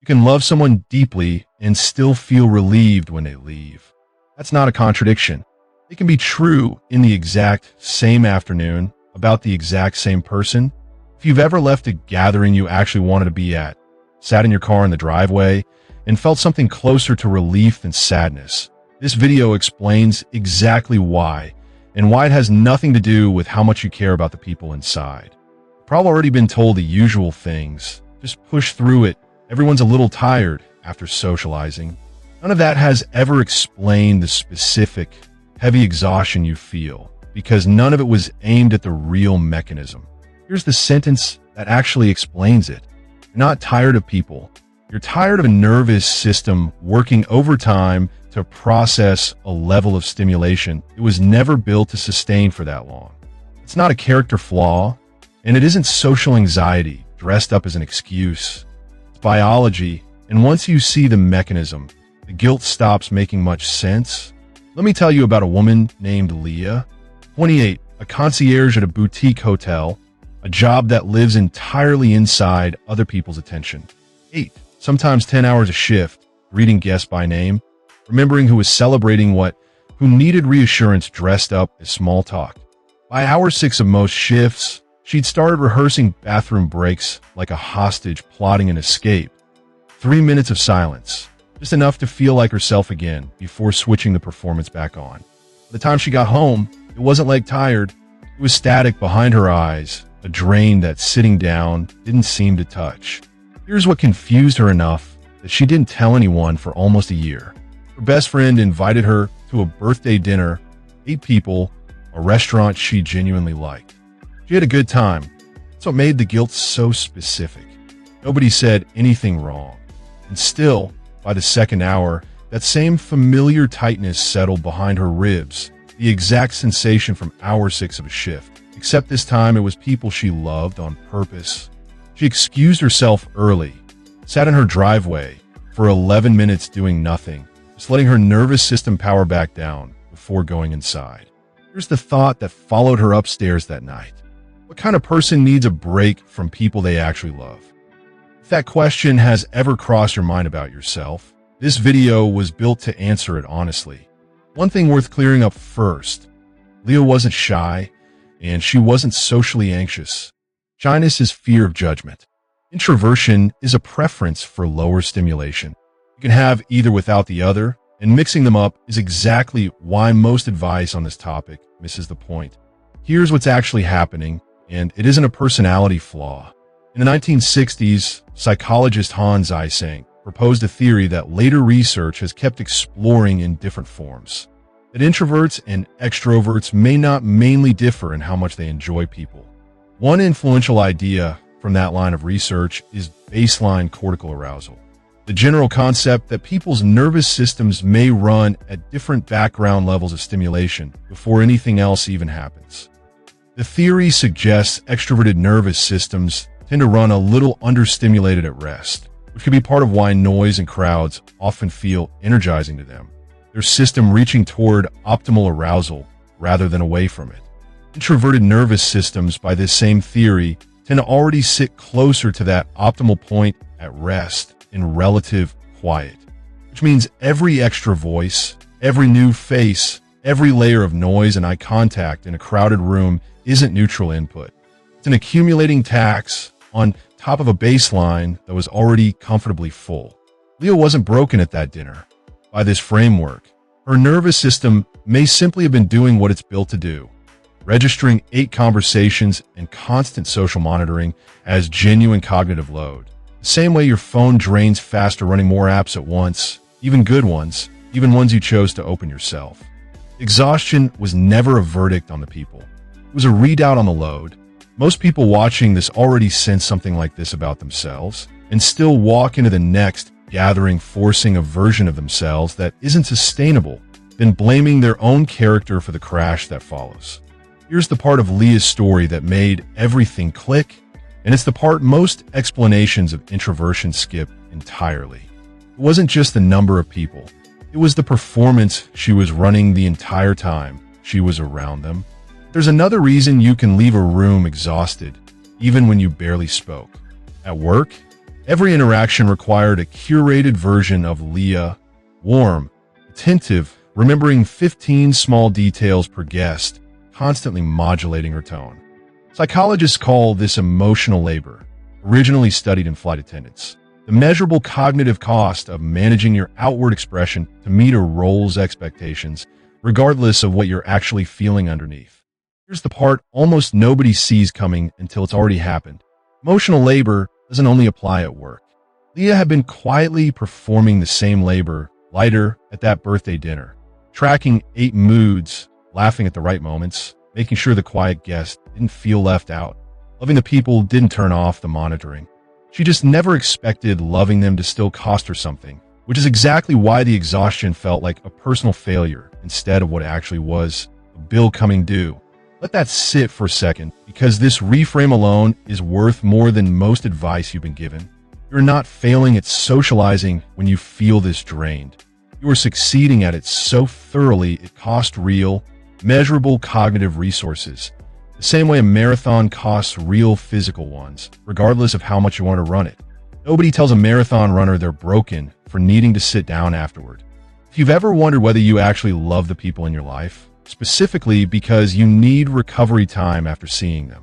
can love someone deeply and still feel relieved when they leave. That's not a contradiction. It can be true in the exact same afternoon about the exact same person. If you've ever left a gathering you actually wanted to be at, sat in your car in the driveway, and felt something closer to relief than sadness, this video explains exactly why, and why it has nothing to do with how much you care about the people inside. You've probably already been told the usual things. Just push through it. Everyone's a little tired after socializing. None of that has ever explained the specific, heavy exhaustion you feel, because none of it was aimed at the real mechanism. Here's the sentence that actually explains it. You're not tired of people. You're tired of a nervous system working overtime to process a level of stimulation it was never built to sustain for that long. It's not a character flaw, and it isn't social anxiety dressed up as an excuse. It's biology, and once you see the mechanism, the guilt stops making much sense. Let me tell you about a woman named Leah, 28, a concierge at a boutique hotel, a job that lives entirely inside other people's attention. 8, sometimes 10 hours a shift, greeting guests by name, remembering who was celebrating what, who needed reassurance dressed up as small talk. By hour 6 of most shifts, she'd started rehearsing bathroom breaks like a hostage plotting an escape. 3 minutes of silence, just enough to feel like herself again before switching the performance back on. By the time she got home, it wasn't like tired. It was static behind her eyes, a drain that sitting down didn't seem to touch. Here's what confused her enough that she didn't tell anyone for almost a year. Her best friend invited her to a birthday dinner, 8 people, a restaurant she genuinely liked. She had a good time. That's what made the guilt so specific. Nobody said anything wrong. And still, by the second hour, that same familiar tightness settled behind her ribs, the exact sensation from hour 6 of a shift. Except this time it was people she loved on purpose. She excused herself early, sat in her driveway for 11 minutes doing nothing, just letting her nervous system power back down before going inside. Here's the thought that followed her upstairs that night. What kind of person needs a break from people they actually love? If that question has ever crossed your mind about yourself, this video was built to answer it honestly. One thing worth clearing up first, Leah wasn't shy, and she wasn't socially anxious. Shyness is fear of judgment. Introversion is a preference for lower stimulation. You can have either without the other, and mixing them up is exactly why most advice on this topic misses the point. Here's what's actually happening, and it isn't a personality flaw. In the 1960s, psychologist Hans Eysenck proposed a theory that later research has kept exploring in different forms. That introverts and extroverts may not mainly differ in how much they enjoy people. One influential idea from that line of research is baseline cortical arousal. The general concept that people's nervous systems may run at different background levels of stimulation before anything else even happens. The theory suggests extroverted nervous systems tend to run a little understimulated at rest, which could be part of why noise and crowds often feel energizing to them. Their system reaching toward optimal arousal rather than away from it. Introverted nervous systems, by this same theory, tend to already sit closer to that optimal point at rest in relative quiet, which means every extra voice, every new face, every layer of noise and eye contact in a crowded room isn't neutral input. It's an accumulating tax on top of a baseline that was already comfortably full. Leah wasn't broken at that dinner. By this framework, her nervous system may simply have been doing what it's built to do, registering 8 conversations and constant social monitoring as genuine cognitive load. The same way your phone drains faster running more apps at once, even good ones, even ones you chose to open yourself. Exhaustion was never a verdict on the people. It was a readout on the load. Most people watching this already sense something like this about themselves and still walk into the next gathering forcing a version of themselves that isn't sustainable, then blaming their own character for the crash that follows. Here's the part of Leah's story that made everything click, and it's the part most explanations of introversion skip entirely. It wasn't just the number of people. It was the performance she was running the entire time she was around them. There's another reason you can leave a room exhausted, even when you barely spoke. At work, Every interaction required a curated version of Leah, warm, attentive, remembering 15 small details per guest, constantly modulating her tone. Psychologists call this emotional labor, originally studied in flight attendants. The measurable cognitive cost of managing your outward expression to meet a role's expectations, regardless of what you're actually feeling underneath. Here's the part almost nobody sees coming until it's already happened. Emotional labor doesn't only apply at work. Leah had been quietly performing the same labor, lighter at that birthday dinner, tracking 8 moods, laughing at the right moments, making sure the quiet guest didn't feel left out, loving the people didn't turn off the monitoring. She just never expected loving them to still cost her something, which is exactly why the exhaustion felt like a personal failure instead of what it actually was, a bill coming due. Let that sit for a second, because this reframe alone is worth more than most advice you've been given. You're not failing at socializing when you feel this drained. You are succeeding at it so thoroughly it costs real, measurable cognitive resources. The same way a marathon costs real physical ones, regardless of how much you want to run it. Nobody tells a marathon runner they're broken for needing to sit down afterward. If you've ever wondered whether you actually love the people in your life, specifically because you need recovery time after seeing them,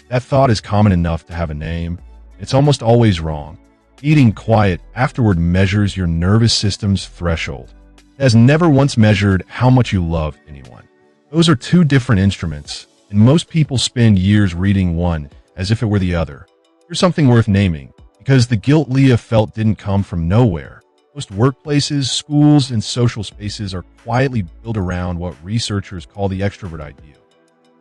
that thought is common enough to have a name. It's almost always wrong. Eating quiet afterward measures your nervous system's threshold. It has never once measured how much you love anyone. Those are two different instruments, and most people spend years reading one as if it were the other. Here's something worth naming, because the guilt Leah felt didn't come from nowhere. Most workplaces, schools, and social spaces are quietly built around what researchers call the extrovert ideal.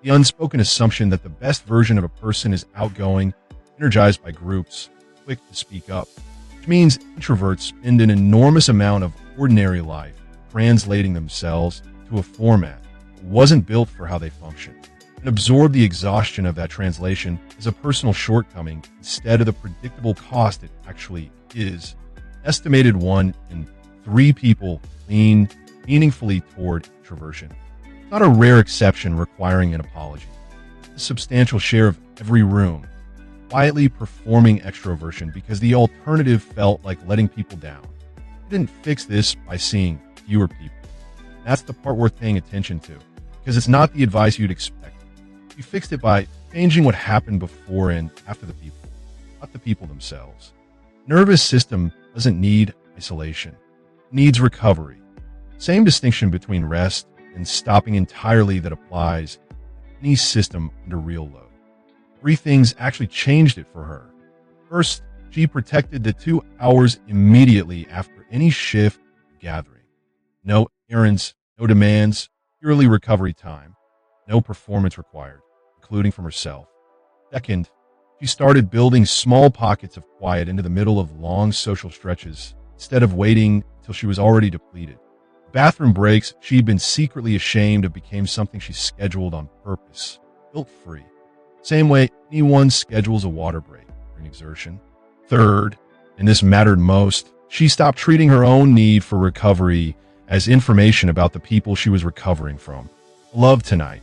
The unspoken assumption that the best version of a person is outgoing, energized by groups, quick to speak up, which means introverts spend an enormous amount of ordinary life translating themselves to a format that wasn't built for how they function, and absorb the exhaustion of that translation as a personal shortcoming instead of the predictable cost it actually is. Estimated 1 in 3 people lean meaningfully toward introversion. It's not a rare exception requiring an apology. It's a substantial share of every room, quietly performing extroversion because the alternative felt like letting people down. You didn't fix this by seeing fewer people. That's the part worth paying attention to, because it's not the advice you'd expect. You fixed it by changing what happened before and after the people, not the people themselves. Nervous system doesn't need isolation. It needs recovery. Same distinction between rest and stopping entirely that applies to any system under real load. 3 things actually changed it for her. First, she protected the 2 hours immediately after any shift gathering. No errands, no demands, purely recovery time. No performance required, including from herself. Second, she started building small pockets of quiet into the middle of long social stretches instead of waiting till she was already depleted. Bathroom breaks she'd been secretly ashamed of became something she scheduled on purpose, guilt-free. Same way anyone schedules a water break during exertion. Third, and this mattered most, she stopped treating her own need for recovery as information about the people she was recovering from. Love tonight,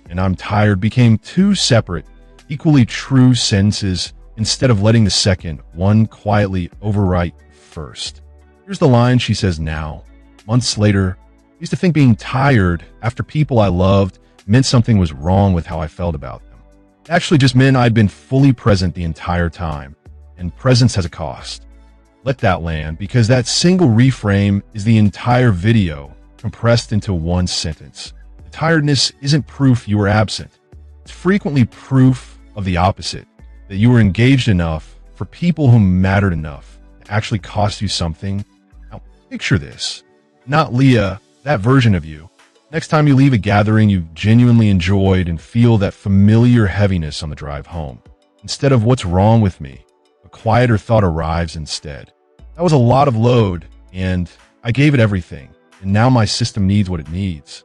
and I'm tired became 2 separate, equally true sentences instead of letting the second one quietly overwrite first. Here's the line she says now. Months later, I used to think being tired after people I loved meant something was wrong with how I felt about them. It actually just meant I'd been fully present the entire time, and presence has a cost. Let that land, because that single reframe is the entire video compressed into one sentence. The tiredness isn't proof you were absent. It's frequently proof of the opposite, that you were engaged enough for people who mattered enough to actually cost you something. Now, picture this. Not Leah, that version of you. Next time you leave a gathering you genuinely enjoyed and feel that familiar heaviness on the drive home. Instead of what's wrong with me, a quieter thought arrives instead. That was a lot of load, and I gave it everything, and now my system needs what it needs.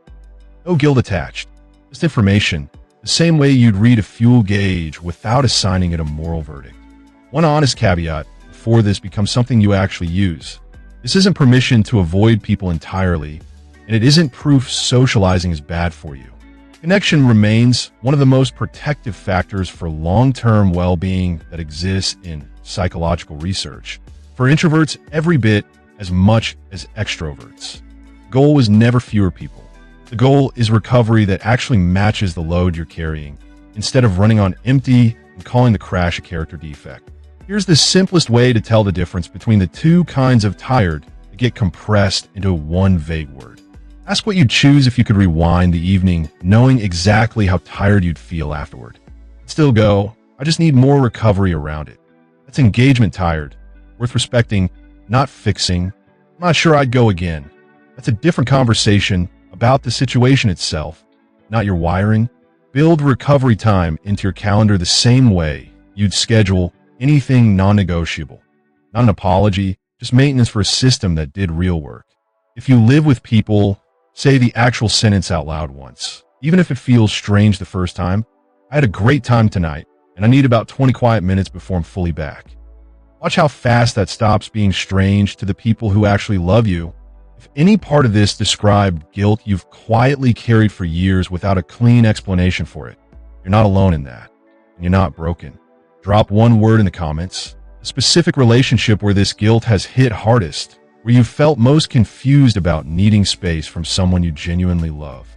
No guilt attached, just information, the same way you'd read a fuel gauge without assigning it a moral verdict. One honest caveat before this becomes something you actually use. This isn't permission to avoid people entirely, and it isn't proof socializing is bad for you. Connection remains one of the most protective factors for long-term well-being that exists in psychological research. For introverts, every bit as much as extroverts. The goal was never fewer people. The goal is recovery that actually matches the load you're carrying, instead of running on empty and calling the crash a character defect. Here's the simplest way to tell the difference between the two kinds of tired that get compressed into one vague word. Ask what you'd choose if you could rewind the evening, knowing exactly how tired you'd feel afterward. Still go, I just need more recovery around it. That's engagement tired, worth respecting, not fixing. I'm not sure I'd go again. That's a different conversation about the situation itself, not your wiring. Build recovery time into your calendar the same way you'd schedule anything non-negotiable. Not an apology, just maintenance for a system that did real work. If you live with people, say the actual sentence out loud once. Even if it feels strange the first time, I had a great time tonight, and I need about 20 quiet minutes before I'm fully back. Watch how fast that stops being strange to the people who actually love you. If any part of this described guilt you've quietly carried for years without a clean explanation for it, you're not alone in that, and you're not broken. Drop one word in the comments, a specific relationship where this guilt has hit hardest, where you felt most confused about needing space from someone you genuinely love.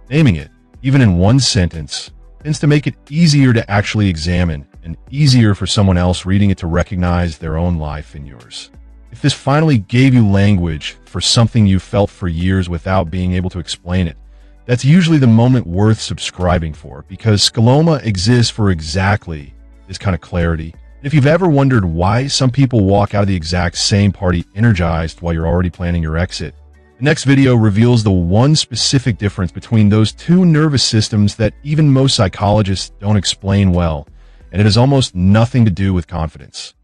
Naming it, even in one sentence, tends to make it easier to actually examine and easier for someone else reading it to recognize their own life in yours. If this finally gave you language for something you felt for years without being able to explain it, that's usually the moment worth subscribing for, because Skilloma exists for exactly this kind of clarity. If you've ever wondered why some people walk out of the exact same party energized while you're already planning your exit, the next video reveals the one specific difference between those two nervous systems that even most psychologists don't explain well, and it has almost nothing to do with confidence.